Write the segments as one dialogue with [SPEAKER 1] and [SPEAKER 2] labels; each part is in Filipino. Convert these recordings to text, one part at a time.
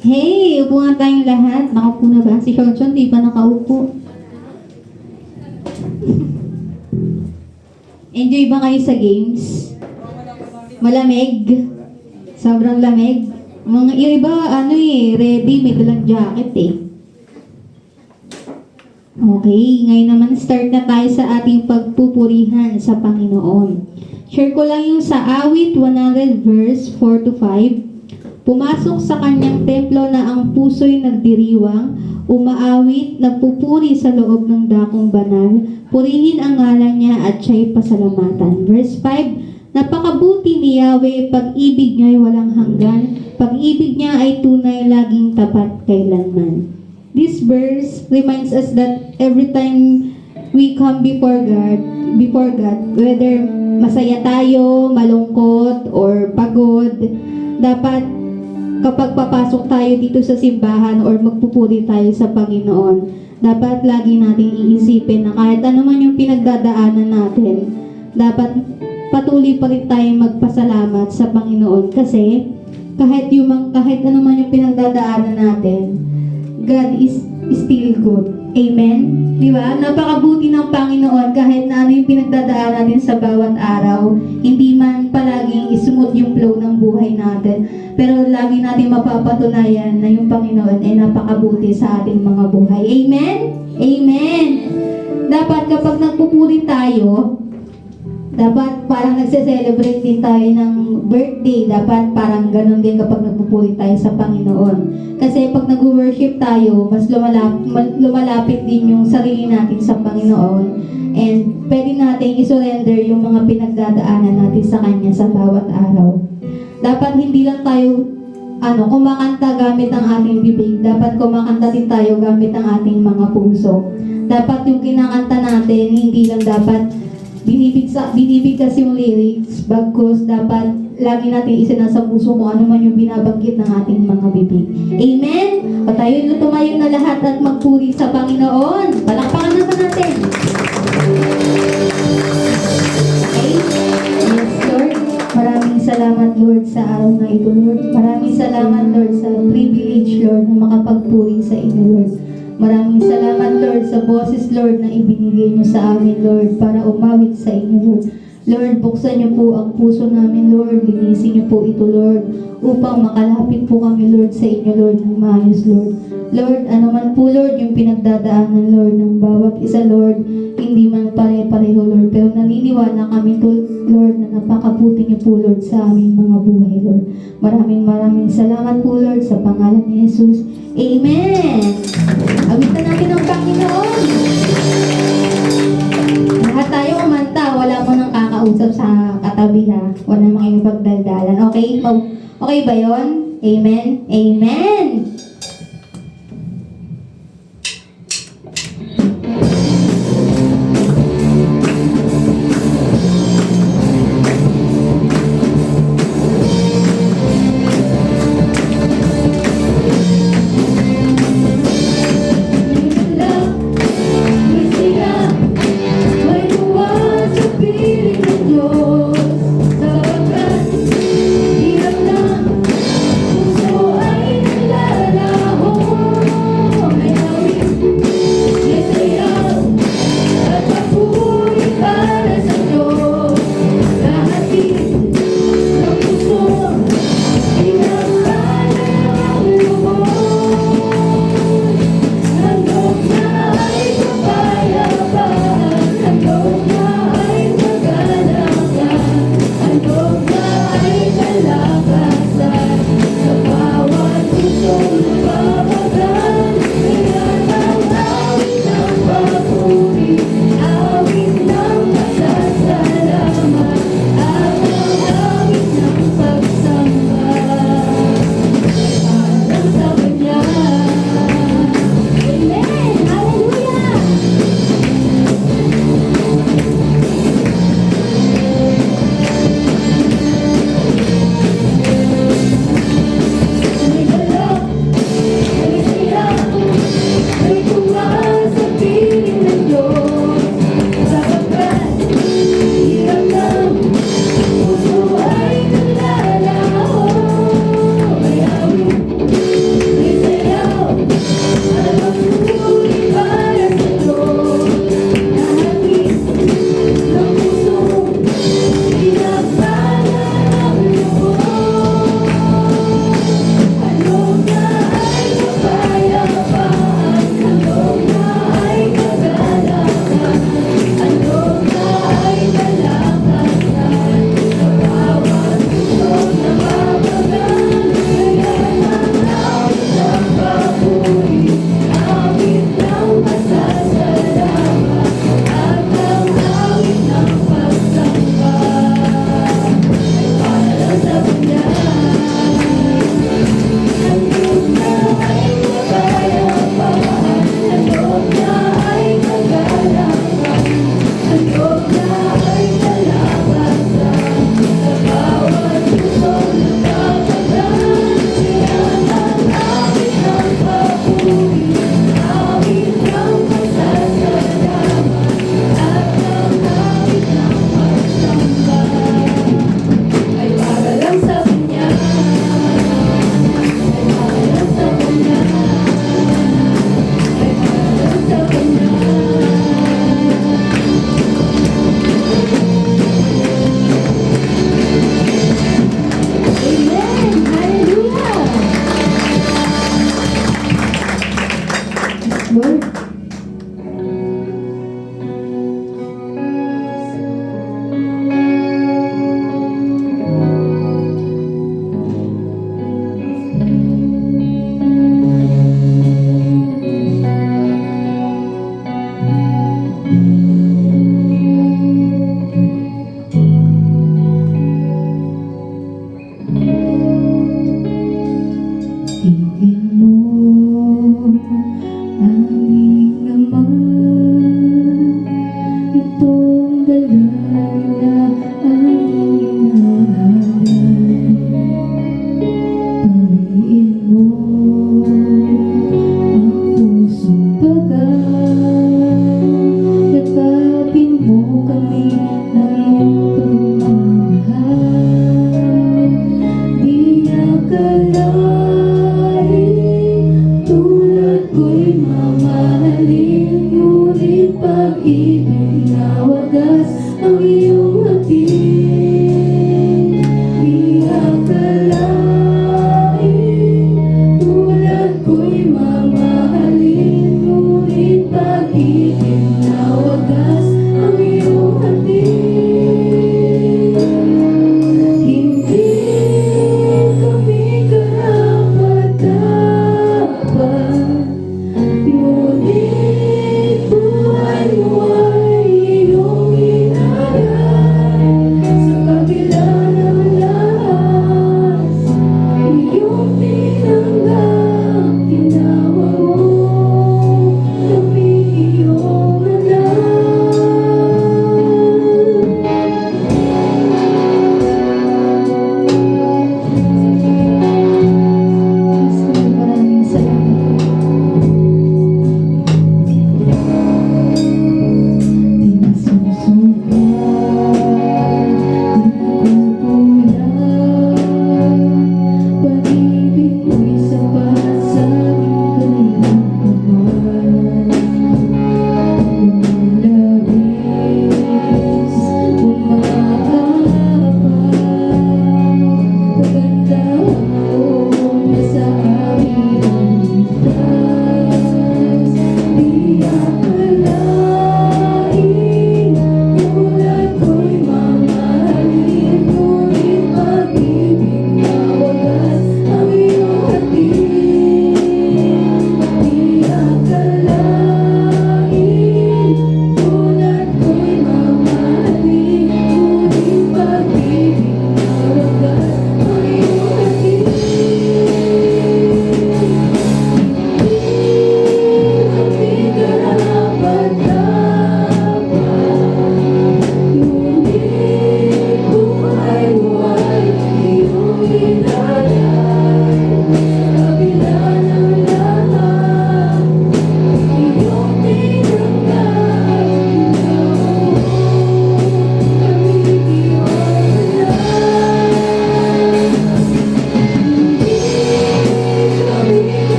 [SPEAKER 1] Hey, upo nga tayong lahat. Nakaupo na ba? Si Shonchon, di pa nakaupo. Enjoy ba kayo sa games? Malamig? Sobrang lamig? Yung iba, ready, may dalang jacket eh. Okay, ngayon naman start na tayo sa ating pagpupurihan sa Panginoon. Share ko lang yung sa awit 100 verse 4 to 5. Pumasok sa kanyang templo na ang puso'y nagdiriwang, umaawit, nagpupuri sa loob ng dakong banal, purihin ang ngalan niya at siya'y pasalamatan. Verse 5, napakabuti ni Yahweh, pag-ibig niya'y walang hanggan, pag-ibig niya ay tunay, laging tapat kailanman. This verse reminds us that every time we come before God, whether masaya tayo, malungkot, or pagod, dapat kapag papasok tayo dito sa simbahan or magpupuri tayo sa Panginoon, dapat lagi nating iisipin na kahit ano man yung pinagdadaanan natin, dapat patuloy pa rin tayong magpasalamat sa Panginoon kasi kahit ano man yung pinagdadaanan natin, God is still good. Amen? Di ba? Napakabuti ng Panginoon kahit na ano yung pinagdadaanan natin sa bawat araw. Hindi man palaging smooth yung flow ng buhay natin. Pero lagi natin mapapatunayan na yung Panginoon ay napakabuti sa ating mga buhay. Amen? Amen! Dapat kapag nagpupuri tayo, dapat parang nagse-celebrate din tayo ng birthday. Dapat parang ganun din kapag nagpupuri tayo sa Panginoon. Kasi pag nag-worship tayo, mas lumalapit din yung sarili natin sa Panginoon. And pwede natin isurrender yung mga pinagdadaanan natin sa Kanya sa bawat araw. Dapat hindi lang tayo kumakanta gamit ang ating bibig. Dapat kumakanta din tayo gamit ang ating mga puso. Dapat yung kinakanta natin, hindi lang dapat binibigkas yung lyrics, bagkus dapat lagi natin isinasa puso kung ano man yung binabanggit ng ating mga bibig. Amen? O tayo tumayo na lahat at magpuri sa Panginoon. Palakpakan naman natin. Okay? Yes, Lord. Maraming salamat, Lord, sa araw na ito, Lord. Maraming salamat, Lord, sa privilege, Lord, na makapagpuri sa inyo, Lord. Maraming salamat, Lord, sa boses, Lord, na ibinigay niyo sa amin, Lord, para umawit sa inyo, Lord. Lord, buksan niyo po ang puso namin, Lord. Linisin niyo po ito, Lord, upang makalapit po kami, Lord, sa inyo, Lord, ng maayos, Lord. Lord, ano man po, Lord, yung pinagdadaanan, Lord, ng bawat isa, Lord, hindi man pare-pareho, Lord, pero naniniwala kami, Lord, na napakabuti niyo po, Lord, sa aming mga buhay, Lord. Maraming salamat po, Lord, sa pangalan ni Jesus. Amen! Awitan natin ang Panginoon. Lahat tayo kumanta, wala mo nang kakausap sa katabi ha. Wala namang iyong pagdaldalan. Okay? Okay ba yun? Amen? Amen!
[SPEAKER 2] Hirap na, puso ay nalala.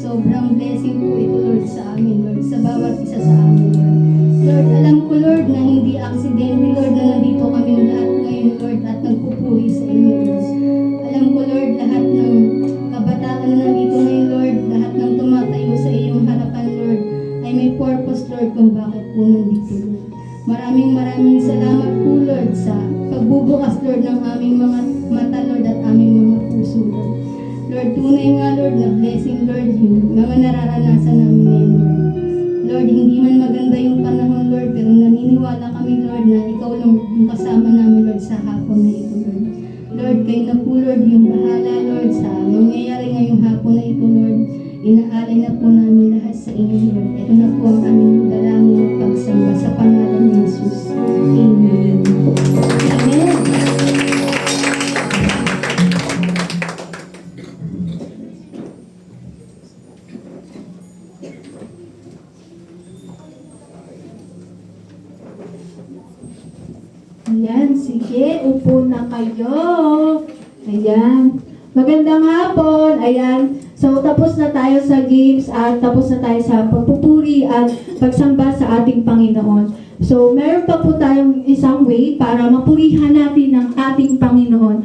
[SPEAKER 2] Sobrang blessing po ito, Lord, sa amin, Lord, sa bawat isa sa amin, Lord. Lord, alam ko, Lord, na hindi aksidente, Lord, na nandito kami lahat ngayon, Lord, at nagpupuri sa inyo, Lord. Alam ko, Lord, lahat ng kabataan na nandito ngayon, Lord, lahat ng tumatayo sa iyong harapan, Lord, ay may purpose, Lord, kung bakit po nandito, Lord. Maraming salamat po, Lord, sa pagbubukas, Lord, ng aming mga mata, Lord, at aming mga puso, Lord. Lord, tunay nga, Lord, na blessing, Lord, yung mga nararanasan namin ngayon, Lord. Lord, hindi man maganda yung panahon, Lord, pero naniniwala kami, Lord, na ikaw lang yung kasama namin, Lord, sa hapon na ito, Lord. Lord, kayo na po, Lord, yung bahala, Lord, sa mangyayari ngayong hapon na ito, Lord. Inaalay na po namin lahat sa inyo, Lord. Ito na po ang aming dalangin at pagsamba sa pangalan ni Jesus. Amen. Amen.
[SPEAKER 3] Ayan, sige, upo na kayo. Ayan. Magandang hapon. Ayan. So, tapos na tayo sa games at tapos na tayo sa pagpupuri at pagsamba sa ating Panginoon. So, meron pa po tayong isang way para mapurihan natin ang ating Panginoon.